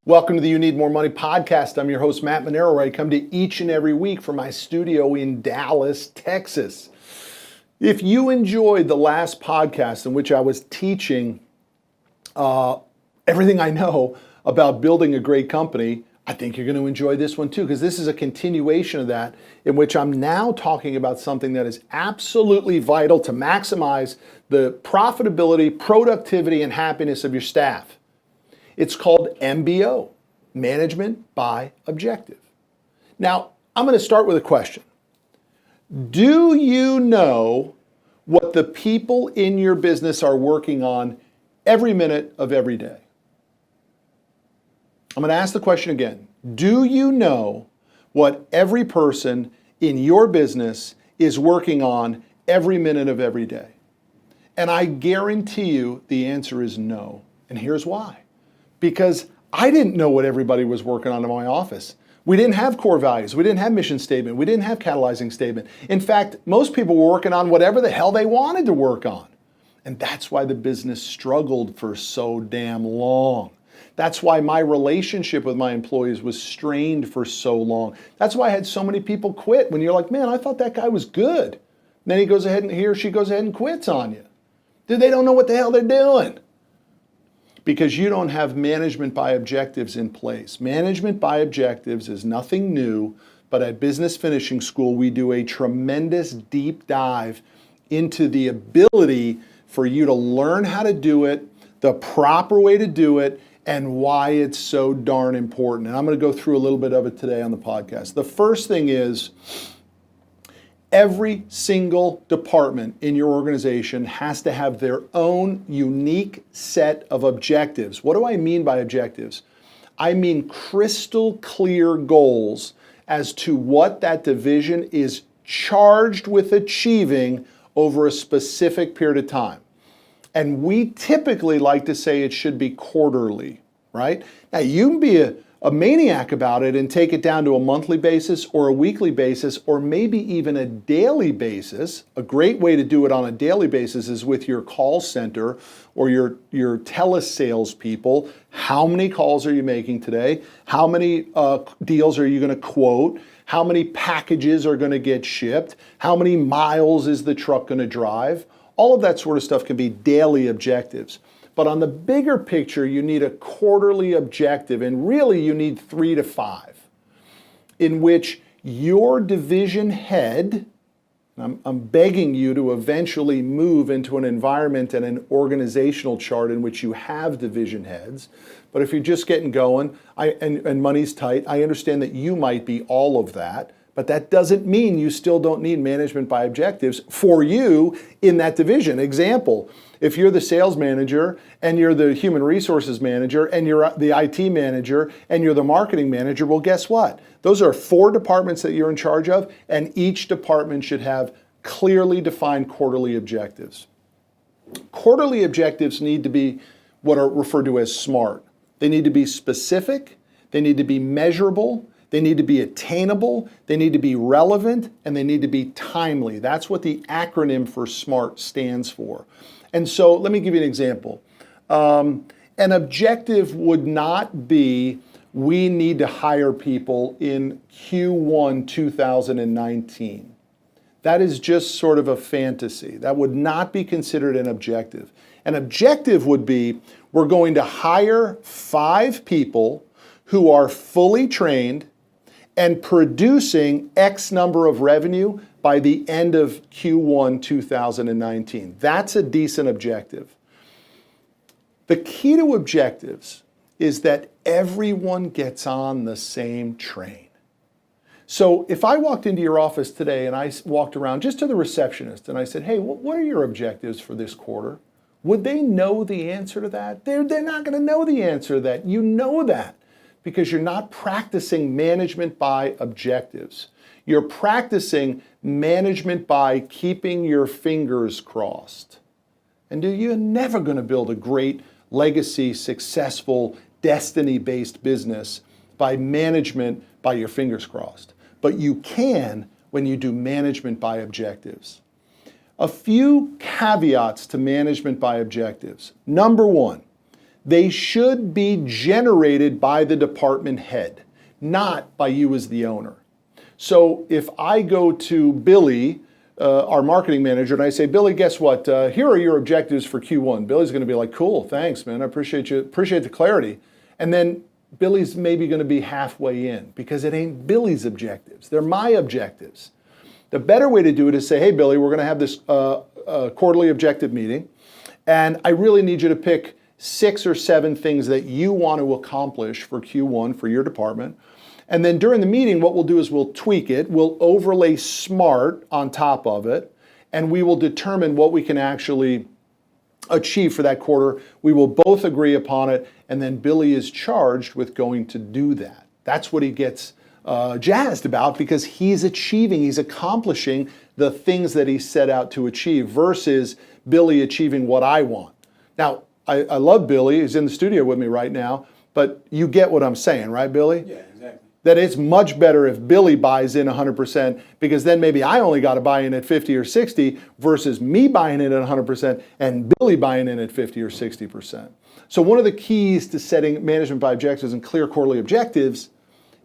Welcome to the You Need More Money podcast. I'm your host, Matt Manero, where I come to each and every week from my studio in Dallas, Texas. If you enjoyed the last podcast in which I was teaching everything I know about building a great company, I think you're going to enjoy this one too, because this is a continuation of that, in which I'm now talking about something that is absolutely vital to maximize the profitability, productivity, and happiness of your staff. It's called MBO, Management by Objective. Now, I'm going to start with a question. Do you know what the people in your business are working on every minute of every day? I'm going to ask the question again. Do you know what every person in your business is working on every minute of every day? And I guarantee you the answer is no. And here's why. Because I didn't know what everybody was working on in my office. We didn't have core values. We didn't have mission statement. We didn't have catalyzing statement. In fact, most people were working on whatever the hell they wanted to work on. And that's why the business struggled for so damn long. That's why my relationship with my employees was strained for so long. That's why I had so many people quit. When you're like, man, I thought that guy was good. And then he or she goes ahead and quits on you. Dude, they don't know what the hell they're doing. Because you don't have management by objectives in place. Management by objectives is nothing new, but at Business Finishing School, we do a tremendous deep dive into the ability for you to learn how to do it, the proper way to do it, and why it's so darn important. And I'm going to go through a little bit of it today on the podcast. The first thing is, every single department in your organization has to have their own unique set of objectives. What do I mean by objectives? I mean crystal clear goals as to what that division is charged with achieving over a specific period of time. And we typically like to say it should be quarterly, right? Now, you can be a maniac about it and take it down to a monthly basis or a weekly basis or maybe even a daily basis. A great way to do it on a daily basis is with your call center or your telesales people. How many calls are you making today? How many deals are you going to quote? How many packages are going to get shipped? How many miles is the truck going to drive? All of that sort of stuff can be daily objectives. But on the bigger picture, you need a quarterly objective, and really you need 3 to 5, in which your division head, I'm begging you to eventually move into an environment and an organizational chart in which you have division heads. But if you're just getting going and money's tight, I understand that you might be all of that. But that doesn't mean you still don't need management by objectives for you in that division. Example, if you're the sales manager and you're the human resources manager and you're the IT manager and you're the marketing manager, well, guess what? Those are 4 departments that you're in charge of, and each department should have clearly defined quarterly objectives. Quarterly objectives need to be what are referred to as SMART. They need to be specific, they need to be measurable, they need to be attainable, they need to be relevant, and they need to be timely. That's what the acronym for SMART stands for. And so let me give you an example. An objective would not be, we need to hire people in Q1 2019. That is just sort of a fantasy. That would not be considered an objective. An objective would be, we're going to hire 5 people who are fully trained and producing X number of revenue by the end of Q1 2019. That's a decent objective. The key to objectives is that everyone gets on the same train. So if I walked into your office today and I walked around just to the receptionist and I said, hey, what are your objectives for this quarter? Would they know the answer to that? They're not going to know the answer to that. You know that, because you're not practicing management by objectives. You're practicing management by keeping your fingers crossed. And you're never going to build a great legacy, successful, destiny-based business by management by your fingers crossed. But you can when you do management by objectives. A few caveats to management by objectives. Number 1, They should be generated by the department head, not by you as the owner. So if I go to Billy, our marketing manager, and I say, Billy, guess what? Here are your objectives for Q1. Billy's going to be like, cool, thanks, man. I appreciate you. Appreciate the clarity. And then Billy's maybe going to be halfway in because it ain't Billy's objectives. They're my objectives. The better way to do it is say, hey, Billy, we're going to have this quarterly objective meeting, and I really need you to pick 6 or 7 things that you want to accomplish for Q1 for your department. And then during the meeting, what we'll do is we'll tweak it, we'll overlay SMART on top of it, and we will determine what we can actually achieve for that quarter. We will both agree upon it, and then Billy is charged with going to do that. That's what he gets jazzed about, because he's achieving, he's accomplishing the things that he set out to achieve versus Billy achieving what I want. Now, I love Billy, he's in the studio with me right now, but you get what I'm saying, right, Billy? Yeah, exactly. That it's much better if Billy buys in 100%, because then maybe I only got to buy in at 50 or 60 versus me buying in at 100% and Billy buying in at 50 or 60%. So one of the keys to setting management by objectives and clear quarterly objectives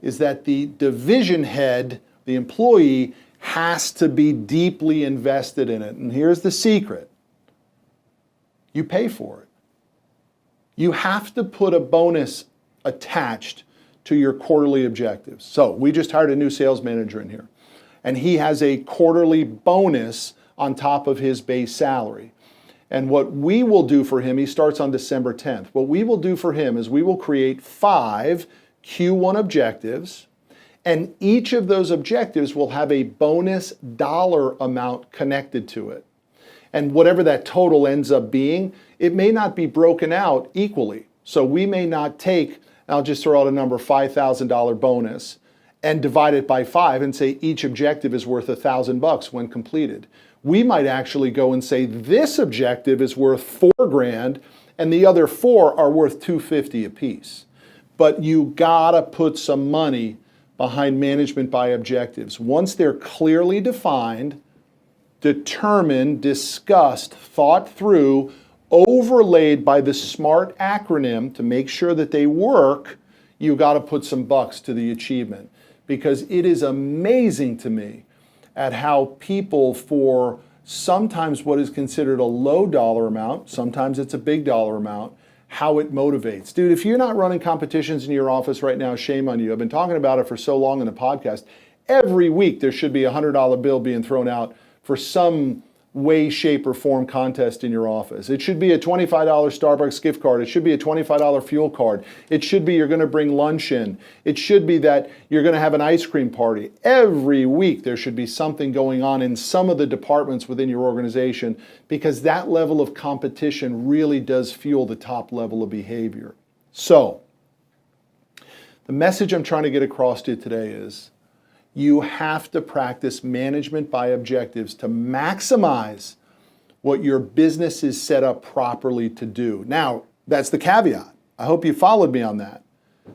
is that the division head, the employee, has to be deeply invested in it. And here's the secret. You pay for it. You have to put a bonus attached to your quarterly objectives. So we just hired a new sales manager in here, and he has a quarterly bonus on top of his base salary. And what we will do for him, he starts on December 10th. What we will do for him is we will create 5 Q1 objectives, and each of those objectives will have a bonus dollar amount connected to it. And whatever that total ends up being, it may not be broken out equally. So we may not take, I'll just throw out a number, $5,000 bonus, and divide it by 5 and say each objective is worth $1,000 when completed. We might actually go and say this objective is worth $4,000 and the other 4 are worth $250 a piece. But you gotta put some money behind management by objectives. Once they're clearly defined, determined, discussed, thought through, overlaid by the SMART acronym to make sure that they work, you got to put some bucks to the achievement. Because it is amazing to me at how people, for sometimes what is considered a low dollar amount, sometimes it's a big dollar amount, how it motivates. Dude, if you're not running competitions in your office right now, shame on you. I've been talking about it for so long in the podcast. Every week there should be a $100 bill being thrown out for some way, shape, or form contest in your office. It should be a $25 Starbucks gift card. It should be a $25 fuel card. It should be you're going to bring lunch in. It should be that you're going to have an ice cream party. Every week there should be something going on in some of the departments within your organization, because that level of competition really does fuel the top level of behavior. So, the message I'm trying to get across to you today is, you have to practice management by objectives to maximize what your business is set up properly to do. Now, that's the caveat. I hope you followed me on that.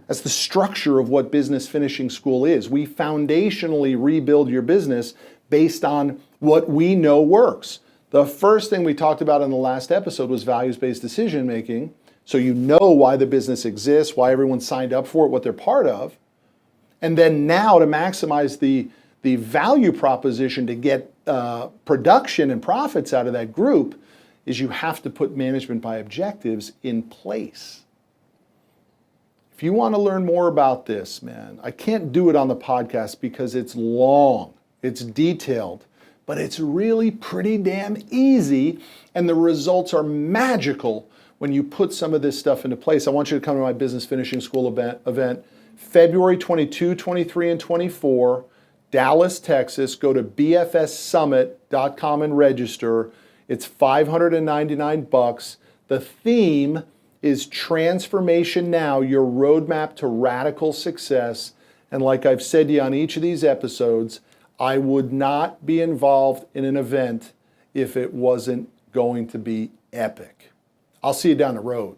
That's the structure of what Business Finishing School is. We foundationally rebuild your business based on what we know works. The first thing we talked about in the last episode was values-based decision making, so you know why the business exists, why everyone signed up for it, what they're part of. And then now to maximize the value proposition to get production and profits out of that group is you have to put management by objectives in place. If you want to learn more about this, man, I can't do it on the podcast because it's long, it's detailed, but it's really pretty damn easy, and the results are magical when you put some of this stuff into place. I want you to come to my Business Finishing School event February 22, 23, and 24, Dallas, Texas. Go to bfssummit.com and register. It's $599. The theme is Transformation Now, your roadmap to radical success. And like I've said to you on each of these episodes, I would not be involved in an event if it wasn't going to be epic. I'll see you down the road.